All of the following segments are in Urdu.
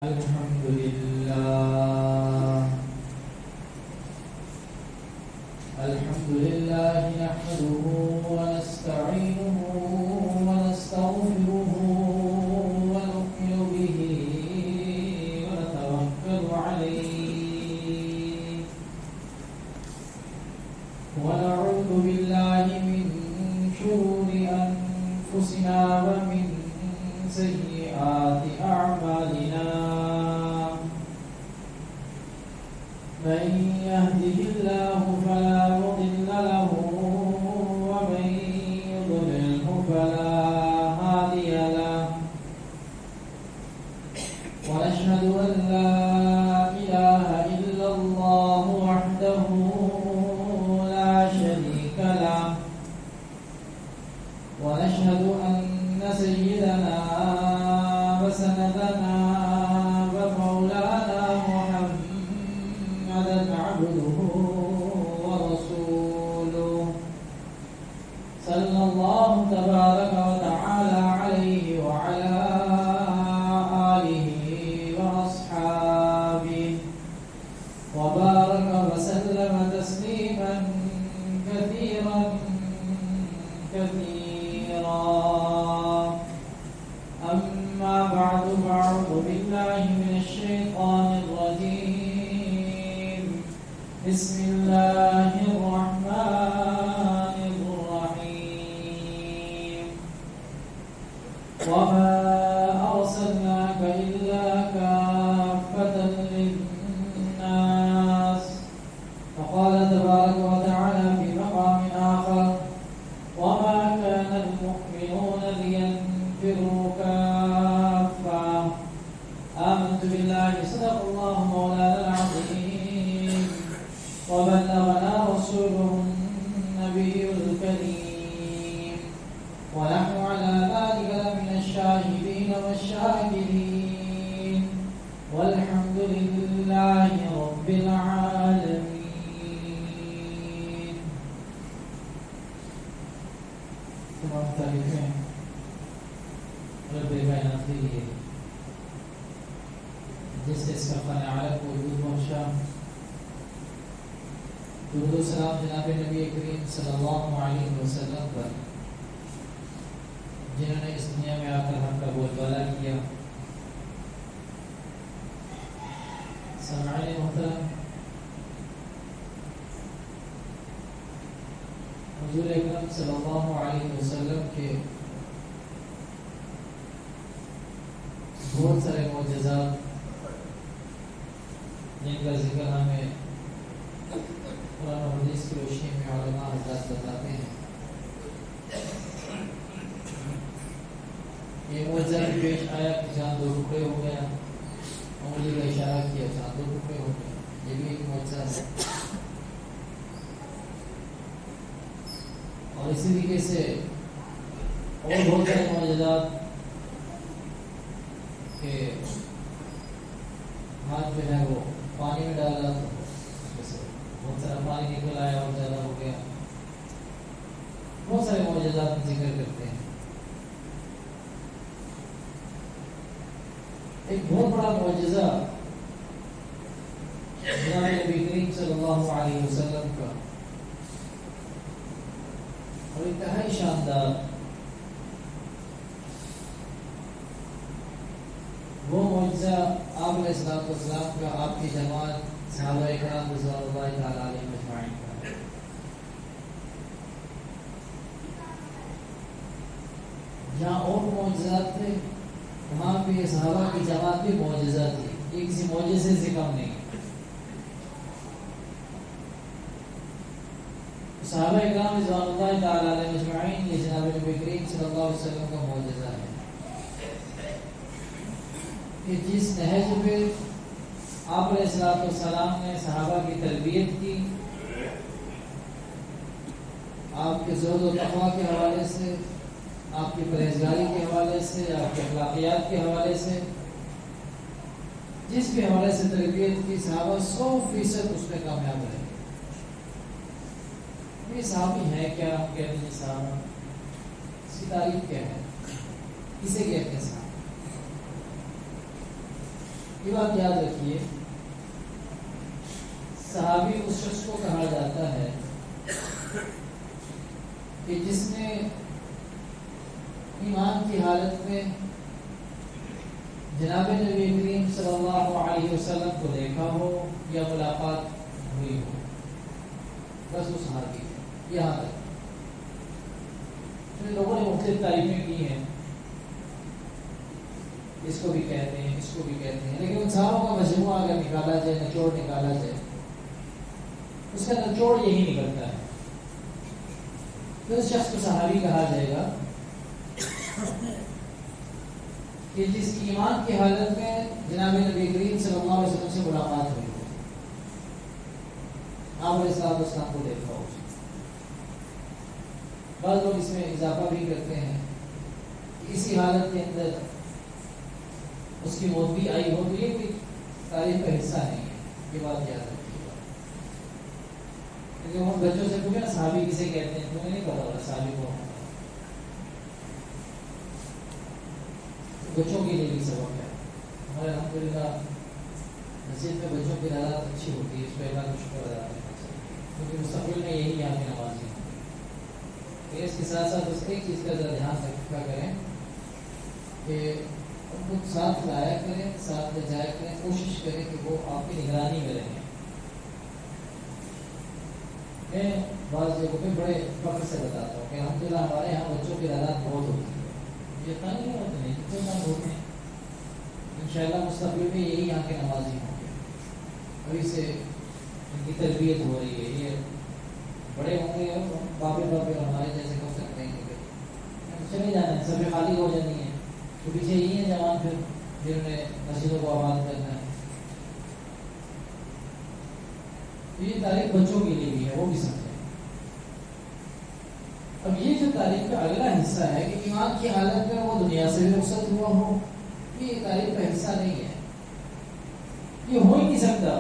الحمد لله نحمده ونستعينه ونستغفره ونؤمن به ونتوكل عليه ونعوذ بالله من شرور أنفسنا ومن سيئات أعمالنا من يهده الله فلا مضل له ومن يضلله فلا هادي له ونشهد أن لا إله إلا الله وحده لا شريك له ونشهد أن سيدنا وسندنا ومولانا محمدا عبده ورسوله صلى الله تبارك وتعالى عليه وعلى آله وأصحابه وبارك وسلم تسليما كثيرا أما بعد فأعوذ بالله من الشيطان الرجيم بسم الله الرحمن الرحيم وما أرسلناك إلا كافة للناس وقال تبارك وتعالى في مقام آخر وما كان المؤمنون لينفروا كافة آمنت بالله صدق الله مولانا العظيم وبلغنا رسوله النبي الكريم ونحن على ذلك لمن الشاهدين والشاكرين والحمد لله رب العالمين. تمام تعریفیں رب کائنات کے لیے جس سے اس کا فن عالم کو وجود بخشا. درود و سلام جناب نبی کریم صلی اللہ علیہ وسلم پر جنہوں نے اس دنیا میں آ کر ہم کا بول بالا کیا. سامعین محترم، حضور اکرم صلی اللہ علیہ وسلم کے بہت سارے معجزات جن کا ذکر ہمیں قرآن و حدیث کی روشنی میں علماء حضرات بتاتے ہیں. یہ معجزہ بھی پیش آیا کہ چاند دو ٹکڑے ہو گیا، انگلی کا اشارہ کیا چاند دو ٹکڑے ہو گیا، یہ بھی ایک معجزہ ہے. اور اسی طریقے سے اور بہت سارے معجزات کہ ہاتھ جو ہے وہ پانی میں ڈالا تو بہت سارا پانی نکل آیا اور زیادہ ہو گیا. بہت سارے معجزات ذکر کرتے ہیں. ایک بہت بڑا معجزہ جناب نبی کریم صلی اللہ علیہ وسلم کا اور انتہائی شاندار وہ معجزہ آپ علیہ السلام کا آپ کی جماعت صحابہ اکرام رضوان اللہ تعالیٰ علیہ مجمعین کا. جہاں اور معجزات تھے وہاں پہ صحابہ کی جماعت بھی معجزہ تھی. یہ کسی معجزے سے کم نہیں. صحابہ اکرام رضوان اللہ تعالیٰ علیہ مجمعین یہ جناب نبی کریم صلی اللہ علیہ وسلم کا معجزہ ہے کہ جس نہج پہ آپ علیہ السلام نے صحابہ کی تربیت کی، آپ کے زہد و تقویٰ کے حوالے سے، آپ کی پرہیزگاری کے حوالے سے، آپ کے اخلاقیات کے حوالے سے، جس کے حوالے سے تربیت کی، صحابہ 100% اس میں کامیاب رہے. یہ صحابی ہے کیا؟ ہم کہتے ہیں صحابہ، اس کی تعریف کیا ہے؟ کسے کہتے ہیں صحابہ؟ یہ بات یاد رکھیے، صحابی اس شخص کو کہا جاتا ہے کہ جس نے ایمان کی حالت میں جناب نبی کریم صلی اللہ علیہ وسلم کو دیکھا ہو یا ملاقات ہوئی ہو، بس وہ صحابی ہے۔ یہاں تک لوگوں نے مختلف تعریفیں کی ہیں، اس کو بھی کہتے ہیں، اس کو بھی کہتے ہیں، لیکن ان ساروں کا مجموعہ اگر نکالا جائے، نچوڑ نکالا جائے، اس کا نچوڑ یہی نکلتا ہے کہ اس شخص کو صحابی کہا جائے گا کہ جس کی ایمان کی حالت میں جناب نبی کریم صلی اللہ علیہ وسلم سے ملاقات ہوئی ہو، آپ علیہ السلام کو دیکھا ہو۔ بعض لوگ اس میں اضافہ بھی کرتے ہیں کہ اسی حالت کے اندر اس کی موت بھی آئی ہو، تو یہ کوئی تاریخ کا حصہ نہیں ہے، یہ بات یاد رکھیے گا۔ کیونکہ ہم بچوں سے پوچھے نا صحابی کسے کہتے ہیں، تمہیں نہیں پتا ہوگا صحابی کو، بچوں کے لیے بھی سبق ہے۔ ہمارے الحمدللہ مسجد میں بچوں کی تعداد اچھی ہوتی ہے، اس پہ اللہ کا شکر ادا کرنا چاہیے، کیونکہ مستقبل میں یہی یہاں کے نمازی ہیں۔ اس کے ساتھ ساتھ اس ایک چیز کا ذرا دھیان رکھا کریں کہ ان کو ساتھ لایا کریں، ساتھ لے جایا کریں، کوشش کریں کہ وہ آپ کی نگرانی میں رہیں۔ میں بعض جگہوں پہ بڑے فخر سے بتاتا ہوں کہ الحمدللہ ہمارے یہاں بچوں کی تعداد بہت ہوتی ہے، یہ اتنا نہیں ہوتے نہیں، جتنے کم ہوتے ہیں۔ انشاءاللہ مستقبل میں یہی یہاں کے نمازی ہوں گے، ابھی سے ان کی تربیت ہو رہی ہے، یہ بڑے ہوں گے اور باپے ہمارے جیسے ہو سکتے ہیں کہ چلے جانا ہے، سب خالی ہو جانی ہے، تو پیچھے یہی ہے جوان پھر جنہوں نے مسجدوں کو آباد کرنا ہے۔ یہ تاریخ بچوں کے لیے بھی ہے، وہ بھی سمجھیں۔ اب یہ جو تاریخ کا اگلا حصہ ہے کہ ایمان کی حالت میں وہ دنیا سے بھی رخصت ہوا ہو، یہ تاریخ کا حصہ نہیں ہے، یہ ہو ہی نہیں سکتا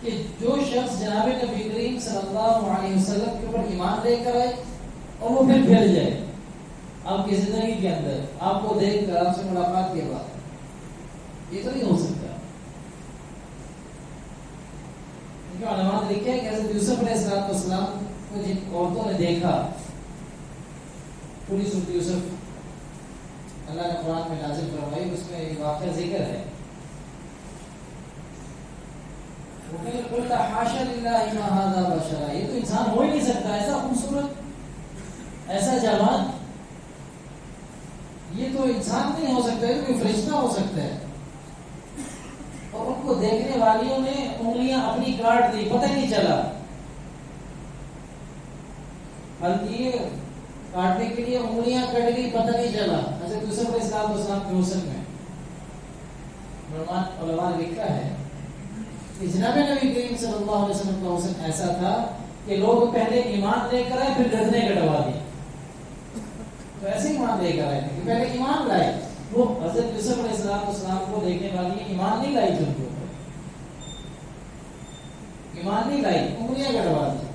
کہ جو شخص جناب نبی کریم صلی اللہ علیہ وسلم کے اوپر ایمان لے کر آئے اور وہ پھر پھیل جائے آپ کی زندگی کے اندر، آپ کو دیکھ کر، آپ سے ملاقات کے بعد، یہ تو نہیں ہو سکتا۔ کیونکہ علماء نے لکھا ہے کہ حضرت یوسف علیہ السلام کو جن عورتوں نے دیکھا، پوری سورۃ یوسف اللہ نے قرآن میں نازل فرمائی، اس میں یہ واقعہ ذکر ہے۔ حاشا للہ ما ھذا بشرا، یہ تو انسان ہو ہی نہیں سکتا، ایسا خوبصورت، ایسا جوان، یہ تو انسان نہیں ہو سکتا، یہ کوئی فرشتہ ہو سکتا ہے۔ اور ان کو دیکھنے والیوں نے انگلیاں اپنی کاٹ دی، پتہ نہیں چلا، بلکہ کاٹنے کے لیے انگلیاں کٹ گئی، پتہ نہیں چلا۔ حضرت یوسف علیہ السلام کے حسن میں علماء نے لکھا ہے کہ جناب نبی کریم صلی اللہ علیہ وسلم کا حسن ایسا تھا کہ لوگ پہلے ایمان لے کر آئے، پھر گردنیں کٹوا دی۔ تو ایسے ایمان لے کر آئے تھے کہ پہلے ایمان لائے، وہ حضرت یوسف علیہ السلام کو دیکھنے والی ایمان نہیں لائی، جن کے اوپر ایمان نہیں لائی، انگلیاں کٹوا دی۔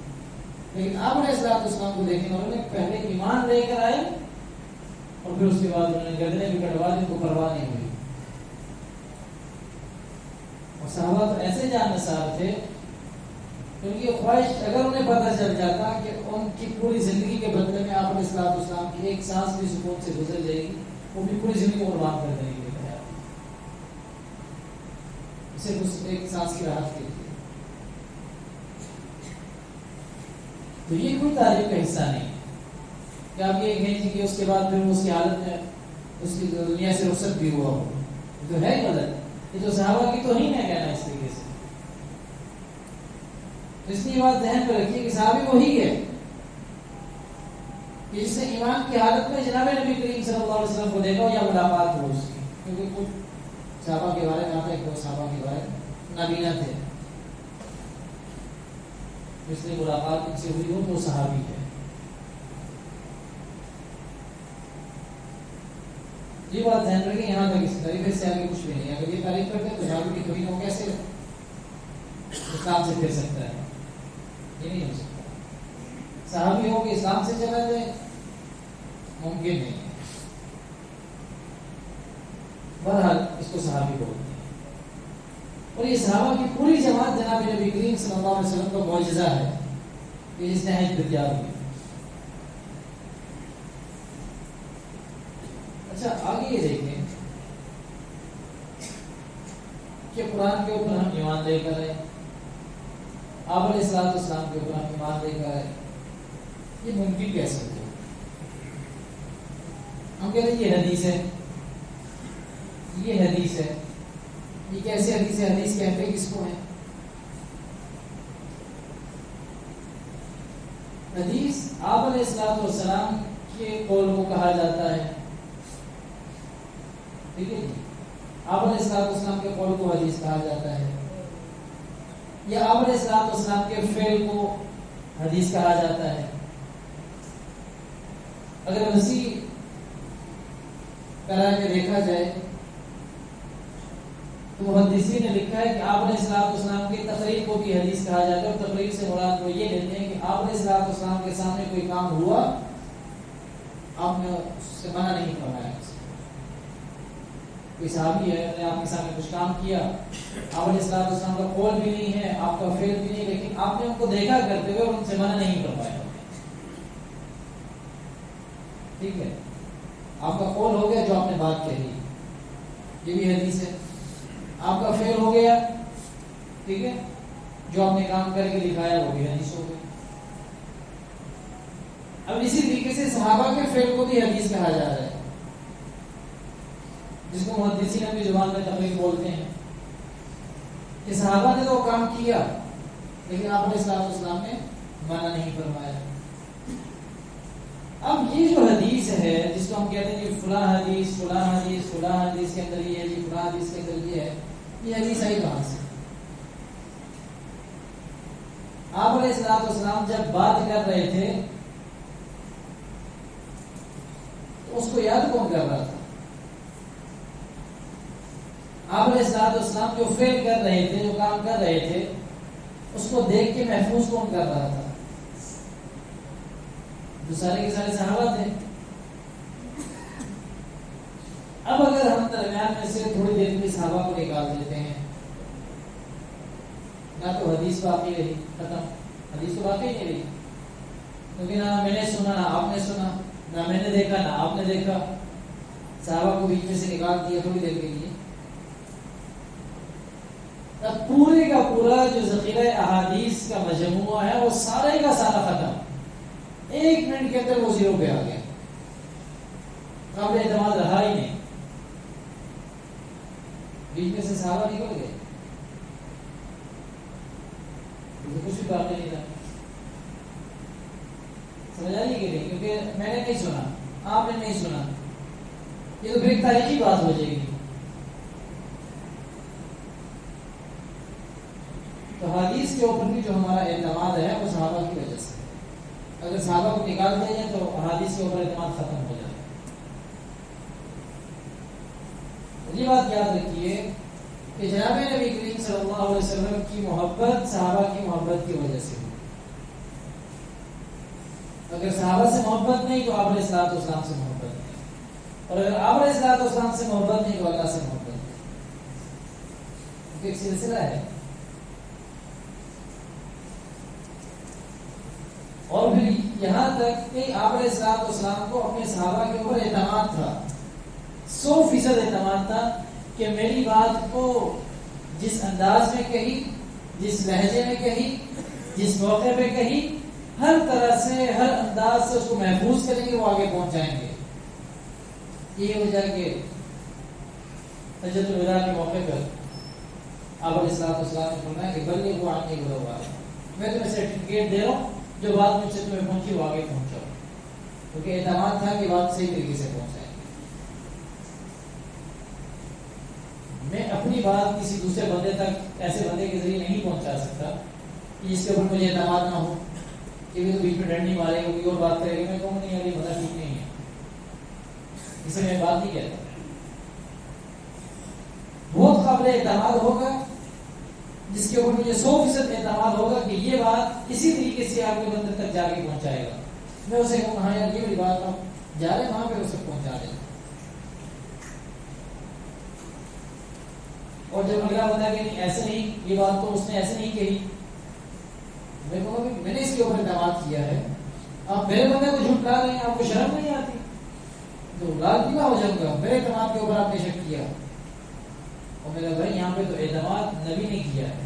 لیکن آپ علیہ السلام کو دیکھنے والوں نے پہلے ایمان لے کر آئے اور پھر اس کے بعد انہوں نے گردنیں بھی کٹوا دی، کو پرواہ نہیں ہوئی۔ اور صحابہ تو ایسے جان نثار تھے کہ ان کی خواہش، اگر انہیں پتہ چل جاتا کہ ان کی پوری زندگی کے بدلے میں آپ علیہ السلام کی ایک سانس بھی سکون سے گزر جائے گی، وہ بھی پوری زندگی کو قربان کر دیں گے، اسے کچھ ایک سانس کی راحت کے لیے۔ تو یہ کوئی تاریخ کا حصہ نہیں کہ آپ یہ کہیں کہ اس کے بعد پھر اس کی حالت میں اس کی دنیا سے رخصت بھی ہوا ہو، جو ہے غلط، یہ تو صحابہ کی تو نہیں ہے کہنا اس طریقے سے۔ تو اس لیے بات ذہن میں رکھیے کہ صحابی وہی ہے کہ جس نے ایمان کی حالت میں جناب نبی کریم صلی اللہ علیہ وسلم کو دیکھا ہو یا ملاقات ہو اس کی، کیونکہ کچھ صحابہ کے بارے میں آتا ہے کہ وہ صحابہ کے بارے میں نابینا تھے، اس لیے ملاقات ان سے ہوئی ہو تو صحابی ہے۔ یہ بات ذہن رکھیں، یہاں تک اس طریقے سے آگے کچھ بھی نہیں ہے۔ اگر یہ تعریف کرتے ہیں تو صحابی کی کبھی وہ کیسے اسلام سے پھر سکتا ہے؟ یہ نہیں ہو سکتا۔ صحابی ہو کہ اسلام سے چلا جائے، ممکن نہیں ہے۔ بہرحال اس کو صحابی بولتے ہیں. اور یہ صحابہ کی پوری جماعت جناب نبی کریم صلی اللہ علیہ وسلم کا معجزہ ہے کہ جس نے حج پر تیار ہوئی. اچھا آگے یہ دیکھیں کہ قرآن کے اوپر ہم ایمان لے کر آئے, آپ علیہ السلام کے اوپر ہم ایمان لے کر آئے, یہ ممکن کیسے ہو؟ ہم کہتے ہیں یہ حدیث ہے, یہ حدیث ہے, یہ کیسے حدیث ہے؟ حدیث کہتے کس کو ہے؟ حدیث آپ علیہ السلام کے قول کو کہا جاتا ہے. ٹھیک ہے جی, آپ علیہ السلام کے قول کو حدیث کہا جاتا ہے, یا آپ علیہ السلام کے فعل کو حدیث کہا جاتا ہے. اگر وسیع کرا کے دیکھا جائے تو محدثین نے لکھا ہے کہ آپ علیہ السلام کی تقریر کو بھی حدیث کہا جاتا ہے, اور تقریر سے مراد وہ یہ لیتے ہیں کہ آپ علیہ السلام کے سامنے کوئی کام ہوا, آپ نے اس سے منع نہیں فرمایا. کوئی صحابی ہے, نے آپ کے سامنے کچھ کام کیا, آپ علیہ السلام کا قول بھی نہیں ہے, آپ کا فعل بھی نہیں, لیکن آپ نے ان کو دیکھا کرتے ہوئے اور ان سے منع نہیں فرمایا. ٹھیک ہے, آپ کا قول ہو گیا جو آپ نے بات کہی, یہ بھی حدیث ہے. آپ کا فعل ہو گیا, ٹھیک ہے, جو آپ نے کام کر کے دکھایا وہ بھی حدیث ہو گئی. اب اسی طریقے سے صحابہ کے فعل کو بھی حدیث کہا جا رہا ہے, جس کو محدثین اپنی زبان میں تقریر بولتے ہیں, کہ صحابہ نے تو وہ کام کیا لیکن آپ علیہ السلام نے منع نہیں فرمایا. اب یہ جو حدیث ہے جس کو ہم کہتے ہیں کہ فلاں حدیث فلاں حدیث فلاں حدیث کے اندر یہ ہے جی, فلاں حدیث کے اندر یہ ہے, یہ حدیث آئی کہاں سے؟ آپ علیہ السلام جب بات کر رہے تھے تو اس کو یاد کون کر رہا تھا؟ آپ علیہ السلام جو فعل کر رہے تھے, جو کام کر رہے تھے, اس کو دیکھ کے محفوظ کون کر رہا تھا؟ جو سارے کے سارے صحابہ تھے. اب اگر ہم درمیان میں سے تھوڑی دیر کے صحابہ کو نکال دیتے ہیں, نہ تو حدیث باقی رہی, ختم, حدیث تو باقی نہیں رہی, کیونکہ نہ میں نے سنا نہ آپ نے سنا, نہ میں نے دیکھا نہ آپ نے دیکھا. صحابہ کو بیچ میں سے نکال دیا تھوڑی دیر کے لیے, تب پورے کا پورا جو ذخیرہ احادیث کا مجموعہ ہے وہ سارے کا سارا ختم. 1 منٹ کے اندر وہ زیرو پہ آ گیا, قابل اعتماد رہا ہی نہیں. بیچ میں سے صحابہ نکل گئے, کچھ بھی بات نہیں تھا. سمجھ آئی کہ نہیں؟ کیونکہ میں نے نہیں سنا, آپ نے نہیں سنا, یہ تو پھر ایک تاریخی بات ہو جائے گی. تو حدیث کے اوپر بھی جو ہمارا اعتماد ہے وہ صحابہ کی وجہ سے. اگر صحابہ کو نکال دیا جائے تو حدیث کے اوپر اعتماد ختم ہو جائے. یہ بات یاد رکھیے کہ جناب نبی کریم صلی اللہ علیہ وسلم کی محبت صحابہ کی محبت کی وجہ سے. اگر صحابہ سے محبت نہیں تو آپ علیہ السلام سے محبت نہیں, اور اگر آپ علیہ السلام سے محبت نہیں تو اللہ سے محبت نہیں. ایک سلسلہ ہے. اور پھر یہاں تک کہ آپ علیہ السلام کو اپنے صحابہ کے اوپر اعتماد تھا, 100% اعتماد تھا کہ میری بات کو جس انداز میں کہی, جس لہجے میں کہی, جس موقع پہ کہی, ہر طرح سے ہر انداز سے اس کو محفوظ کریں گے, وہ آگے پہنچائیں گے. یہ وجہ کہ حجۃ الوداع کے موقع پر آپ علیہ السلام نے فرمایا کہ بلغوا عنی ولو آیہ, میں تمہیں سرٹیفکیٹ دے رہا ہوں, جو بات مجھ سے تمہیں پہنچی وہ آگے پہنچاؤ. کیونکہ اعتماد تھا کہ بات صحیح طریقے سے پہنچائے. میں اپنی بات کسی دوسرے بندے تک ایسے بندے کے ذریعے نہیں پہنچا سکتا جس کے اوپر مجھے اعتماد نہ ہو, کہ تو بیچ میں ڈنڈی مارے گا, کوئی اور بات کرے گا, میں کہوں نہیں یار یہ بندہ ٹھیک نہیں ہے, اسے میں بات نہیں کہتا. بہت قابل اعتماد ہوگا جس کے اوپر مجھے 100% اعتماد ہوگا کہ یہ بات اسی طریقے سے آپ کے بندے تک جا کے پہنچائے گا. میں اسے کہوں ہاں یار یہ بڑی بات آپ جا رہے ہیں وہاں پہ اسے پہنچا دیں. اور جب اگلا بندہ کہ نہیں ایسے نہیں، یہ بات تو اس نے ایسے نہیں کہی، میں کہوں گا میں نے اس کے اوپر اعتماد کیا ہے، آپ میرے بندے کو جھٹلا رہے ہیں، آپ کو شرم نہیں آتی؟ تو لال قلعہ ہو جاؤں گا، میرے اعتماد کے اوپر آپ نے شک کیا۔ اور میرا بھائی یہاں پہ تو اعتماد نبی نے کیا ہے،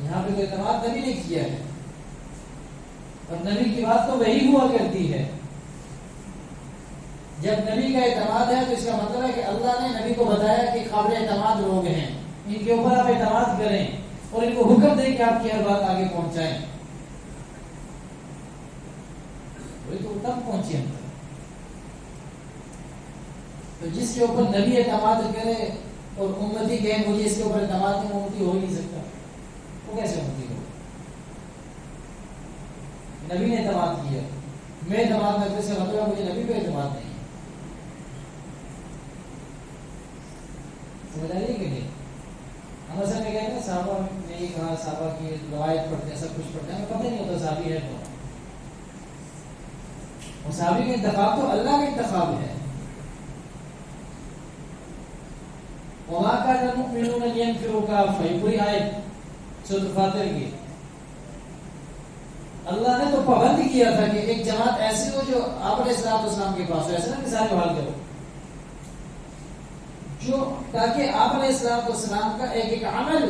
یہاں پہ تو اعتماد نبی نے کیا ہے، اور نبی کی بات تو وہی ہوا کرتی ہے۔ جب نبی کا اعتماد ہے تو اس کا مطلب ہے کہ اللہ نے نبی کو بتایا کہ قابل اعتماد لوگ ہیں، ان کے اوپر آپ اعتماد کریں اور ان کو حکم دیں کہ آپ کی ہر بات آگے پہنچائیں، وہی تو تب پہنچے ہم تک۔ تو جس کے اوپر نبی اعتماد کرے اور امتی کہے مجھے اس کے اوپر اعتماد نہیں، امتی ہو ہی نہیں سکتا، وہ کیسے امتی ہو؟ نبی نے اعتماد کیا، میں اعتماد نہ کرنے سے مطلب ہے مجھے نبی پہ اعتماد نہیں۔ سمجھ آئیے کہ نہیں؟ ہم اصل میں کہتے ہیں صحابہ نے یہ کہا، صحابہ کی روایت پڑھتے ہیں، سب کچھ پڑھتے ہیں، ہمیں پتہ نہیں ہوتا صحابی ہے کون۔ اور صحابی کا انتخاب تو اللہ کا انتخاب ہے۔ وَمَا كَانَ الْمُؤْمِنُونَ لِيَنْفِرُوا كَافَّةً، پوری آیت سورۃ فاتر کی۔ اللہ نے تو پابند کیا تھا کہ ایک جماعت ایسی ہو جو آپ علیہ الصلوۃ والسلام کے پاس ہو، ایسا نہ کہ سارے بھاگ جاؤ، جو تاکہ آپ علیہ الصلوۃ والسلام کا ایک ایک عمل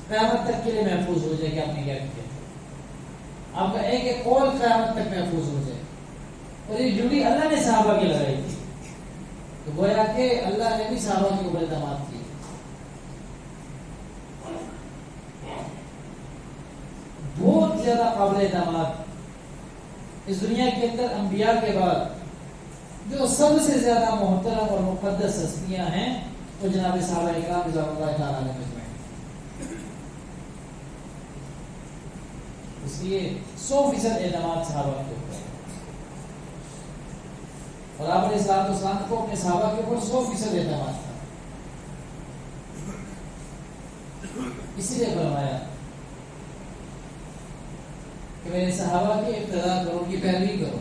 قیامت تک کے لیے محفوظ ہو جائے کہ آپ نے کیا کیا، آپ کا ایک ایک قول قیامت تک محفوظ ہو جائے۔ اور یہ ڈیوٹی اللہ نے صحابہ کی لگائی تھی، تو گویا کہ اللہ نے بھی صحابہ کے اوپر اعتماد کیا۔ بہت زیادہ قابل اعتماد اس دنیا کے اندر انبیاء کے بعد جو سب سے زیادہ محترم اور مقدس ہستیاں ہیں وہ جناب صحابہ اکرام رضوان اللہ تعالیٰ علیہ اجمعین۔ اس لیے 100% اعتماد صحابہ کے اوپر، اور آپ علیہ الصلوۃ والسلام کو اپنے صحابہ کے اوپر 100% اعتماد تھا، اسی لیے فرمایا کہ میرے صحابہ کی اقتداء کرو، ان کی پیروی کرو،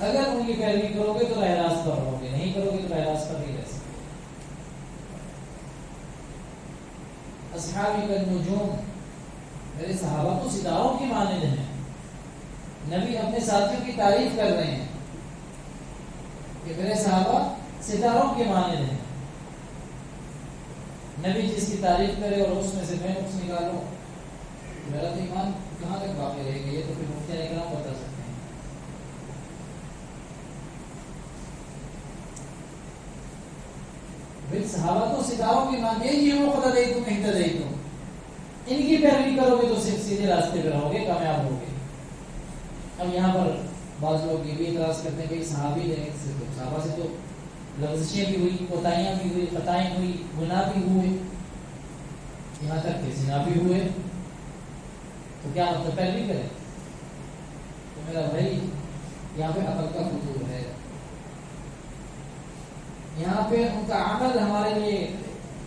اگر ان کی پیروی کرو گے تو راہ راست پر رہو گے، نہیں کرو گے تو راہ راست پر نہیں رہ سکتے۔ اصحابی کالنجوم، میرے صحابہ تو ستاروں کی مانند ہیں۔ نبی اپنے ساتھیوں کی تعریف کر رہے ہیں کہ میرے صحابہ ستاروں کی مانند ہیں۔ نبی جس کی تعریف کرے اور اس میں سے میں نقص نکالوں، میرا تو ایمان کہاں تک باقی رہے گا؟ یہ تو پھر مفتیان اکرام بتا سکتے ہیں۔ بھائی صحابہ تو ستاروں کی مانتے ہیں، یہ وہ خدا دے تم نہیں دے تم، ان کی پیروی کرو گے تو سیدھے راستے پہ رہو گے، کامیاب ہوگے۔ اب یہاں پر بعض لوگ یہ بھی اعتراض کرتے ہیں کہ صحابی نے صحابہ سے تو لغزشیں بھی ہوئی، کوتاہیاں بھی ہوئی، خطائیں ہوئی، گناہ بھی ہوئے، یہاں تک کہ زنا بھی ہوئے، تو کیا مطلب پیروی کریں؟ تو میرا بھائی یہاں پہ عقل کا حضور ہے، یہاں پہ ان کا عمل ہمارے لیے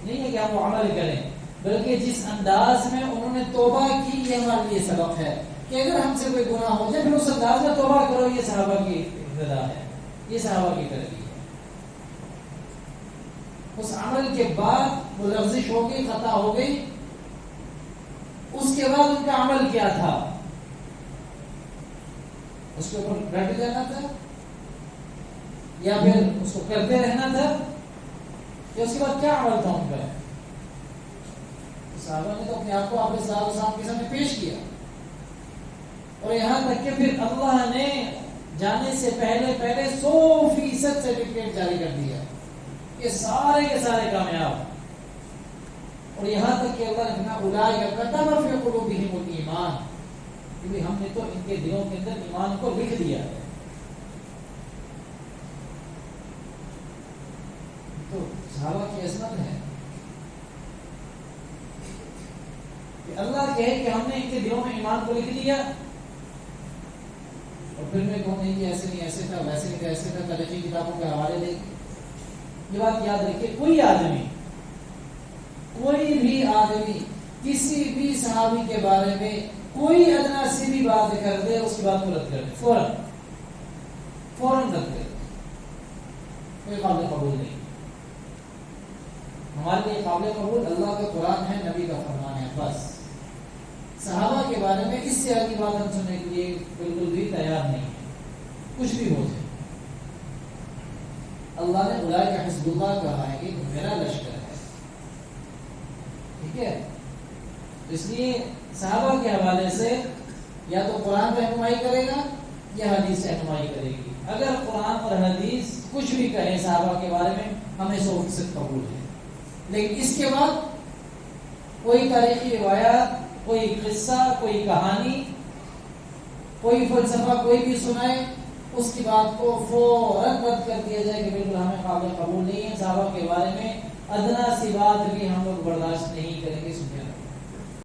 نہیں ہے کہ ہم وہ عمل کریں، بلکہ جس انداز میں انہوں نے توبہ کی یہ ہمارے لیے سبق ہے کہ اگر ہم سے کوئی گناہ ہو جائے پھر اس انداز میں توبہ کرو۔ یہ صحابہ کی ابتدا ہے، یہ صحابہ کی تربیت ہے۔ اس عمل کے بعد وہ لغزش ہو گئی، خطا ہو گئی، اس کے بعد ان کا عمل کیا تھا؟ اس کے اوپر ڈٹ جانا تھا یا پھر اس کو کرتے رہنا تھا، یا اس کے بعد کیا عمل تھا ان کا؟ صحابہ نے تو اپنے آپ کو آپ کے سامنے پیش کیا، اور یہاں تک کہ پھر اللہ نے جانے سے پہلے 100% سرٹیفکیٹ جاری کر دیا کہ سارے کے سارے کامیاب، اور یہاں تک کہ اللہ نے کہا اولئک کتب فی قلوبہم الایمان، کیونکہ ہم نے تو ان کے دلوں کے اندر ایمان کو لکھ دیا ہے۔ تو صحابہ کی عظمت ہے کہ اللہ کہے کہ ہم نے ان کے دلوں میں ایمان کو لکھ دیا، اور پھر میں کہوں نہیں ایسے نہیں ایسے تھا، ویسے نہیں ایسے تھا، تاریخی کتابوں کے حوالے دے۔ یہ بات یاد رکھیے، کوئی بھی آدمی کسی بھی صحابی کے بارے میں کوئی ادنا سی بھی بات کر دے، اس کی بات کو رد کر دے، فوراً رد کر دے۔ کوئی قابل قبول نہیں. ہمارے لیے قابل قبول اللہ کا قرآن ہے، نبی کا فرمان ہے، بس. صحابہ کے بارے میں اس سے آگے بات ہم سننے کے لیے بالکل بھی تیار نہیں ہے، کچھ بھی ہو جائے. اللہ نے اولئک حزب اللہ کہا ہے کہ میرا لشکر ہے. ٹھیک ہے، اس لیے صحابہ کے حوالے سے یا تو قرآن رہنمائی کرے گا یا حدیث رہنمائی کرے گی. اگر قرآن اور حدیث کچھ بھی کہیں صحابہ کے بارے میں ہمیں 100% قبول ہے، لیکن اس کے بعد کوئی تاریخی روایات، کوئی قصہ، کوئی کہانی، کوئی فلسفہ کوئی بھی سنائے، اس کی بات کو فوراً رد کر دیا جائے کہ بالکل ہمیں قابل قبول نہیں ہے. صحابہ کے بارے میں ادنا سی بات بھی ہم لوگ برداشت نہیں کریں گے. سنیے